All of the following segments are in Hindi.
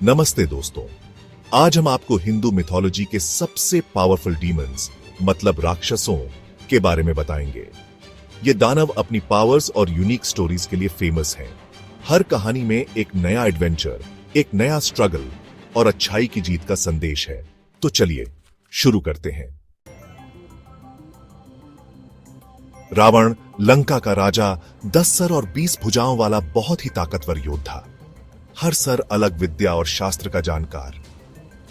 नमस्ते दोस्तों, आज हम आपको हिंदू मिथोलॉजी के सबसे पावरफुल डीमंस मतलब राक्षसों के बारे में बताएंगे। ये दानव अपनी पावर्स और यूनिक स्टोरीज के लिए फेमस हैं। हर कहानी में एक नया एडवेंचर, एक नया स्ट्रगल और अच्छाई की जीत का संदेश है। तो चलिए शुरू करते हैं। रावण, लंका का राजा, 10 सर और 20 भुजाओं वाला बहुत ही ताकतवर योद्धा। हर सर अलग विद्या और शास्त्र का जानकार,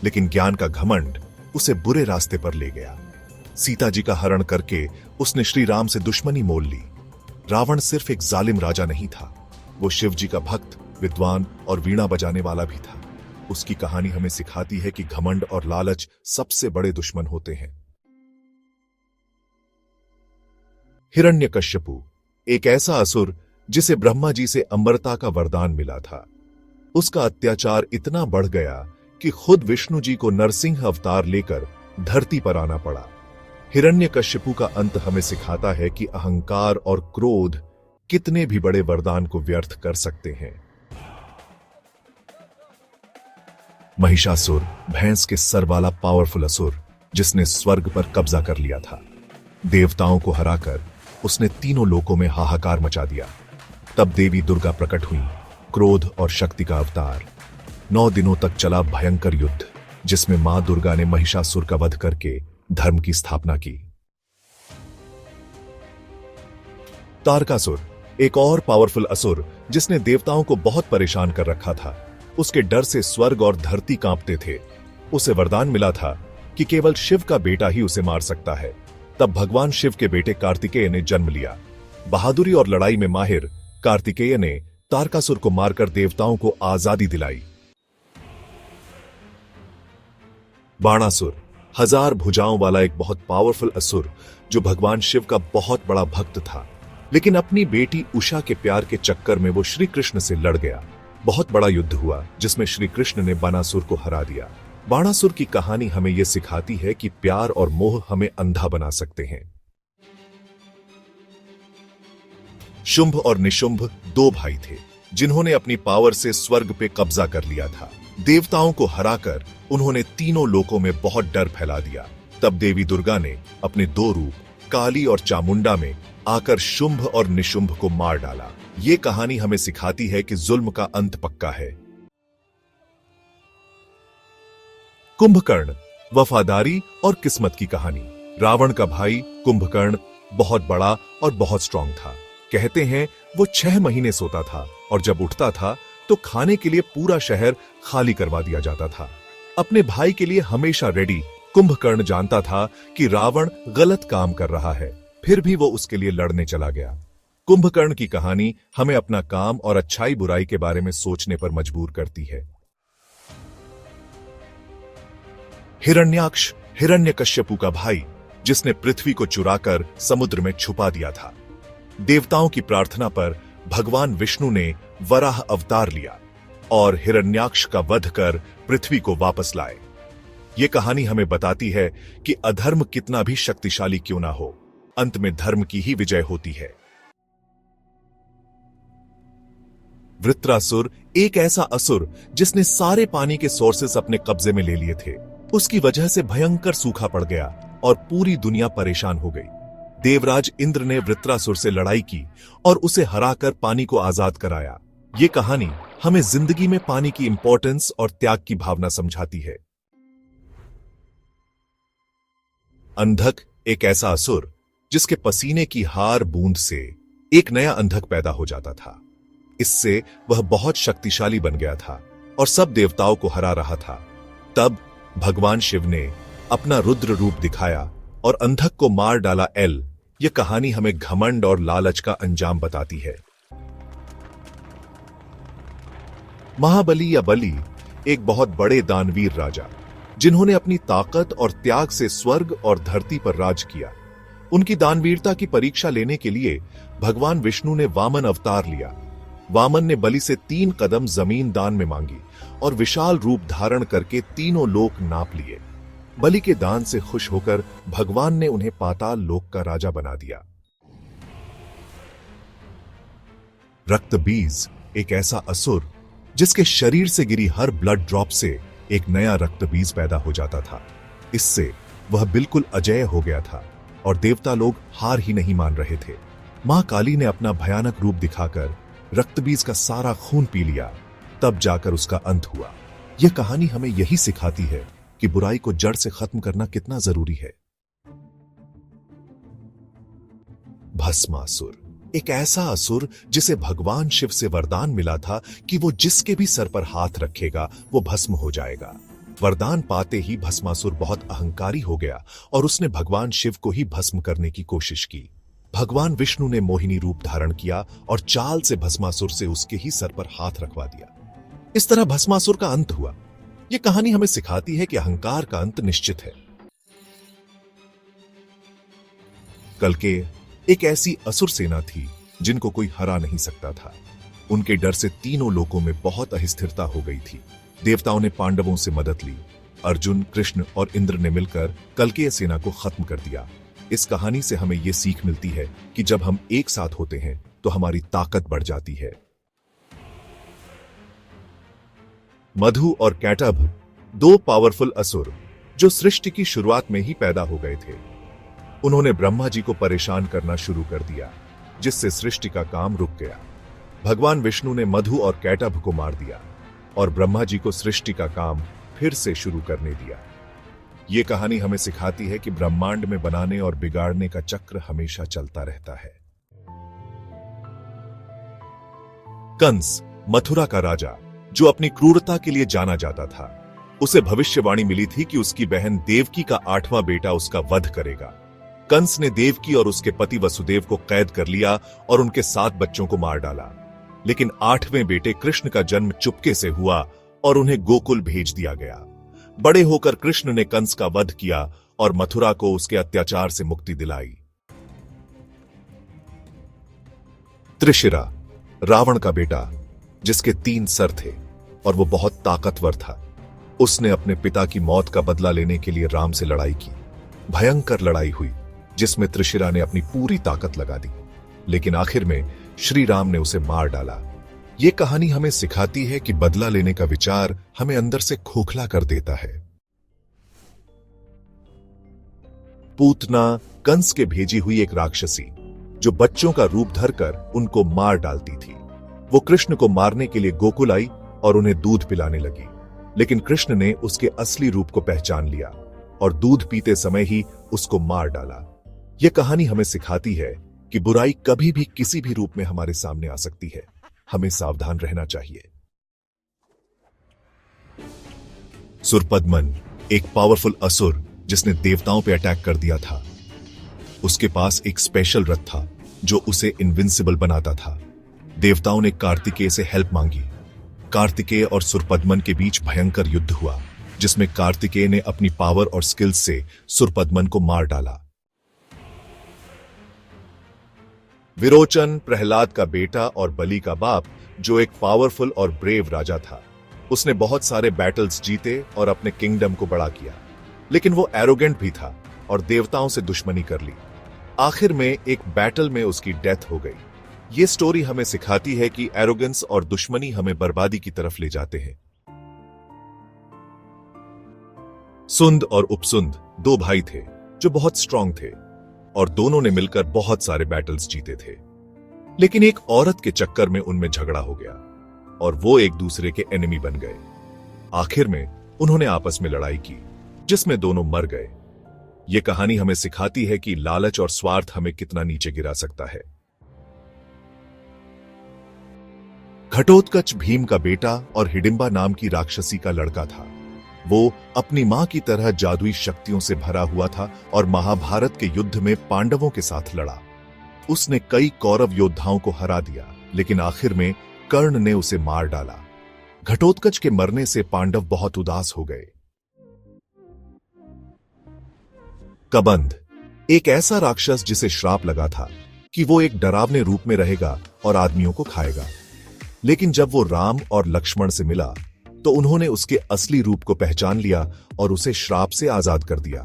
लेकिन ज्ञान का घमंड उसे बुरे रास्ते पर ले गया। सीता जी का हरण करके उसने श्री राम से दुश्मनी मोल ली। रावण सिर्फ एक जालिम राजा नहीं था, वो शिव जी का भक्त, विद्वान और वीणा बजाने वाला भी था। उसकी कहानी हमें सिखाती है कि घमंड और लालच सबसे बड़े दुश्मन होते हैं। हिरण्यकश्यपु एक ऐसा असुर जिसे ब्रह्मा जी से अमरता का वरदान मिला था। उसका अत्याचार इतना बढ़ गया कि खुद विष्णु जी को नरसिंह अवतार लेकर धरती पर आना पड़ा। हिरण्यकश्यपु का अंत हमें सिखाता है कि अहंकार और क्रोध कितने भी बड़े वरदान को व्यर्थ कर सकते हैं। महिषासुर भैंस के सर वाला पावरफुल असुर जिसने स्वर्ग पर कब्जा कर लिया था। देवताओं को हराकर उसने तीनों लोकों में हाहाकार मचा दिया। तब देवी दुर्गा प्रकट हुई, क्रोध और शक्ति का अवतार। 9 दिनों तक चला भयंकर युद्ध, जिसमें मां दुर्गा ने महिषासुर का वध करके धर्म की स्थापना की। तारकासुर एक और पावरफुल असुर जिसने देवताओं को बहुत परेशान कर रखा था। उसके डर से स्वर्ग और धरती कांपते थे। उसे वरदान मिला था कि केवल शिव का बेटा ही उसे मार सकता है। तब भगवान शिव के बेटे कार्तिकेय ने जन्म लिया। बहादुरी और लड़ाई में माहिर कार्तिकेय ने तारकासुर को मारकर देवताओं को आजादी दिलाई। बाणासुर 1000 भुजाओं वाला एक बहुत पावरफुल असुर जो भगवान शिव का बहुत बड़ा भक्त था, लेकिन अपनी बेटी उषा के प्यार के चक्कर में वो श्री कृष्ण से लड़ गया। बहुत बड़ा युद्ध हुआ जिसमें श्री कृष्ण ने बाणासुर को हरा दिया। बाणासुर की कहानी हमें यह सिखाती है कि प्यार और मोह हमें अंधा बना सकते हैं। शुंभ और निशुंभ 2 भाई थे जिन्होंने अपनी पावर से स्वर्ग पे कब्जा कर लिया था। देवताओं को हराकर उन्होंने तीनों लोकों में बहुत डर फैला दिया। तब देवी दुर्गा ने अपने 2 रूप काली और चामुंडा में आकर शुंभ और निशुंभ को मार डाला। ये कहानी हमें सिखाती है कि जुल्म का अंत पक्का है। कुंभकर्ण वफादारी और किस्मत की कहानी। रावण का भाई कुंभकर्ण बहुत बड़ा और बहुत स्ट्रांग था। कहते हैं वो 6 महीने सोता था और जब उठता था तो खाने के लिए पूरा शहर खाली करवा दिया जाता था। अपने भाई के लिए हमेशा रेडी कुंभकर्ण जानता था कि रावण गलत काम कर रहा है, फिर भी वो उसके लिए लड़ने चला गया। कुंभकर्ण की कहानी हमें अपना काम और अच्छाई बुराई के बारे में सोचने पर मजबूर करती है। हिरण्याक्ष हिरण्यकश्यपु का भाई जिसने पृथ्वी को चुराकर समुद्र में छुपा दिया था। देवताओं की प्रार्थना पर भगवान विष्णु ने वराह अवतार लिया और हिरण्याक्ष का वध कर पृथ्वी को वापस लाए। यह कहानी हमें बताती है कि अधर्म कितना भी शक्तिशाली क्यों ना हो, अंत में धर्म की ही विजय होती है। वृत्रासुर एक ऐसा असुर जिसने सारे पानी के सोर्सेस अपने कब्जे में ले लिए थे। उसकी वजह से भयंकर सूखा पड़ गया और पूरी दुनिया परेशान हो गई। देवराज इंद्र ने वृत्रासुर से लड़ाई की और उसे हराकर पानी को आजाद कराया। ये कहानी हमें जिंदगी में पानी की इंपॉर्टेंस और त्याग की भावना समझाती है। अंधक एक ऐसा असुर जिसके पसीने की हार बूंद से एक नया अंधक पैदा हो जाता था। इससे वह बहुत शक्तिशाली बन गया था और सब देवताओं को हरा रहा था। तब भगवान शिव ने अपना रुद्र रूप दिखाया और अंधक को मार डाला। यह कहानी हमें घमंड और लालच का अंजाम बताती है। महाबली या बलि एक बहुत बड़े दानवीर राजा जिन्होंने अपनी ताकत और त्याग से स्वर्ग और धरती पर राज किया। उनकी दानवीरता की परीक्षा लेने के लिए भगवान विष्णु ने वामन अवतार लिया। वामन ने बलि से 3 कदम जमीन दान में मांगी और विशाल रूप धारण करके तीनों लोक नाप लिए। बलि के दान से खुश होकर भगवान ने उन्हें पाताल लोक का राजा बना दिया। रक्तबीज एक ऐसा असुर जिसके शरीर से गिरी हर ब्लड ड्रॉप से एक नया रक्त बीज पैदा हो जाता था। इससे वह बिल्कुल अजेय हो गया था और देवता लोग हार ही नहीं मान रहे थे। मां काली ने अपना भयानक रूप दिखाकर रक्तबीज का सारा खून पी लिया, तब जाकर उसका अंत हुआ। यह कहानी हमें यही सिखाती है कि बुराई को जड़ से खत्म करना कितना जरूरी है। भस्मासुर एक ऐसा असुर जिसे भगवान शिव से वरदान मिला था कि वो जिसके भी सर पर हाथ रखेगा वो भस्म हो जाएगा। वरदान पाते ही भस्मासुर बहुत अहंकारी हो गया और उसने भगवान शिव को ही भस्म करने की कोशिश की। भगवान विष्णु ने मोहिनी रूप धारण किया और चाल से भस्मासुर से उसके ही सर पर हाथ रखवा दिया। इस तरह भस्मासुर का अंत हुआ। यह कहानी हमें सिखाती है कि अहंकार का अंत निश्चित है। कल्के एक ऐसी असुर सेना थी जिनको कोई हरा नहीं सकता था। उनके डर से तीनों लोकों में बहुत अस्थिरता हो गई थी। देवताओं ने पांडवों से मदद ली। अर्जुन, कृष्ण और इंद्र ने मिलकर कल्केय सेना को खत्म कर दिया। इस कहानी से हमें यह सीख मिलती है कि जब हम एक साथ होते हैं तो हमारी ताकत बढ़ जाती है। मधु और कैटभ दो पावरफुल असुर जो सृष्टि की शुरुआत में ही पैदा हो गए थे। उन्होंने ब्रह्मा जी को परेशान करना शुरू कर दिया, जिससे सृष्टि का काम रुक गया। भगवान विष्णु ने मधु और कैटभ को मार दिया और ब्रह्मा जी को सृष्टि का काम फिर से शुरू करने दिया। यह कहानी हमें सिखाती है कि ब्रह्मांड में बनाने और बिगाड़ने का चक्र हमेशा चलता रहता है। कंस, मथुरा का राजा, जो अपनी क्रूरता के लिए जाना जाता था, उसे भविष्यवाणी मिली थी कि उसकी बहन देवकी का 8वां बेटा उसका वध करेगा। कंस ने देवकी और उसके पति वसुदेव को कैद कर लिया और उनके 7 बच्चों को मार डाला। लेकिन 8वें बेटे कृष्ण का जन्म चुपके से हुआ और उन्हें गोकुल भेज दिया गया। बड़े होकर कृष्ण ने कंस का वध किया और मथुरा को उसके अत्याचार से मुक्ति दिलाई। त्रिशिरा, रावण का बेटा, जिसके 3 सर थे और वो बहुत ताकतवर था। उसने अपने पिता की मौत का बदला लेने के लिए राम से लड़ाई की। भयंकर लड़ाई हुई जिसमें त्रिशिरा ने अपनी पूरी ताकत लगा दी, लेकिन आखिर में श्री राम ने उसे मार डाला। यह कहानी हमें सिखाती है कि बदला लेने का विचार हमें अंदर से खोखला कर देता है। पूतना कंस के भेजी हुई एक राक्षसी जो बच्चों का रूप धरकर उनको मार डालती थी। वो कृष्ण को मारने के लिए गोकुल आई और उन्हें दूध पिलाने लगी, लेकिन कृष्ण ने उसके असली रूप को पहचान लिया और दूध पीते समय ही उसको मार डाला। यह कहानी हमें सिखाती है कि बुराई कभी भी किसी भी रूप में हमारे सामने आ सकती है। हमें सावधान रहना चाहिए। सुरपद्मन एक पावरफुल असुर जिसने देवताओं पे अटैक कर दिया था। उसके पास एक स्पेशल रथ था जो उसे इनविंसिबल बनाता था। देवताओं ने कार्तिकेय से हेल्प मांगी। कार्तिकेय और सुरपद्मन के बीच भयंकर युद्ध हुआ, जिसमें कार्तिकेय ने अपनी पावर और स्किल्स से सुरपद्मन को मार डाला। विरोचन प्रहलाद का बेटा और बलि का बाप, जो एक पावरफुल और ब्रेव राजा था। उसने बहुत सारे बैटल्स जीते और अपने किंगडम को बड़ा किया, लेकिन वो एरोगेंट भी था और देवताओं से दुश्मनी कर ली। आखिर में एक बैटल में उसकी डेथ हो गई। ये स्टोरी हमें सिखाती है कि एरोगेंस और दुश्मनी हमें बर्बादी की तरफ ले जाते हैं। सुंद और उपसुंद 2 भाई थे जो बहुत स्ट्रांग थे और दोनों ने मिलकर बहुत सारे बैटल्स जीते थे। लेकिन एक औरत के चक्कर में उनमें झगड़ा हो गया और वो एक दूसरे के एनिमी बन गए। आखिर में उन्होंने आपस में लड़ाई की, जिसमें दोनों मर गए। ये कहानी हमें सिखाती है कि लालच और स्वार्थ हमें कितना नीचे गिरा सकता है। घटोत्कच भीम का बेटा और हिडिंबा नाम की राक्षसी का लड़का था। वो अपनी मां की तरह जादुई शक्तियों से भरा हुआ था और महाभारत के युद्ध में पांडवों के साथ लड़ा। उसने कई कौरव योद्धाओं को हरा दिया, लेकिन आखिर में कर्ण ने उसे मार डाला। घटोत्कच के मरने से पांडव बहुत उदास हो गए। कबंध एक ऐसा राक्षस जिसे श्राप लगा था कि वो एक डरावने रूप में रहेगा और आदमियों को खाएगा। लेकिन जब वो राम और लक्ष्मण से मिला तो उन्होंने उसके असली रूप को पहचान लिया और उसे श्राप से आजाद कर दिया।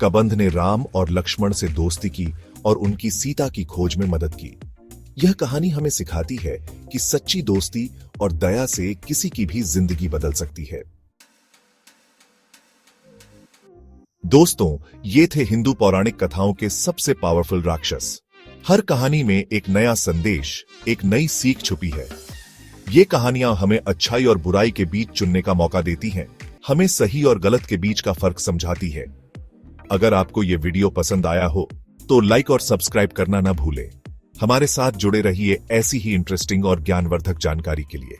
कबंध ने राम और लक्ष्मण से दोस्ती की और उनकी सीता की खोज में मदद की। यह कहानी हमें सिखाती है कि सच्ची दोस्ती और दया से किसी की भी जिंदगी बदल सकती है। दोस्तों, ये थे हिंदू पौराणिक कथाओं के सबसे पावरफुल राक्षस। हर कहानी में एक नया संदेश, एक नई सीख छुपी है। ये कहानियां हमें अच्छाई और बुराई के बीच चुनने का मौका देती हैं, हमें सही और गलत के बीच का फर्क समझाती है। अगर आपको ये वीडियो पसंद आया हो तो लाइक और सब्सक्राइब करना ना भूलें। हमारे साथ जुड़े रहिए ऐसी ही इंटरेस्टिंग और ज्ञानवर्धक जानकारी के लिए।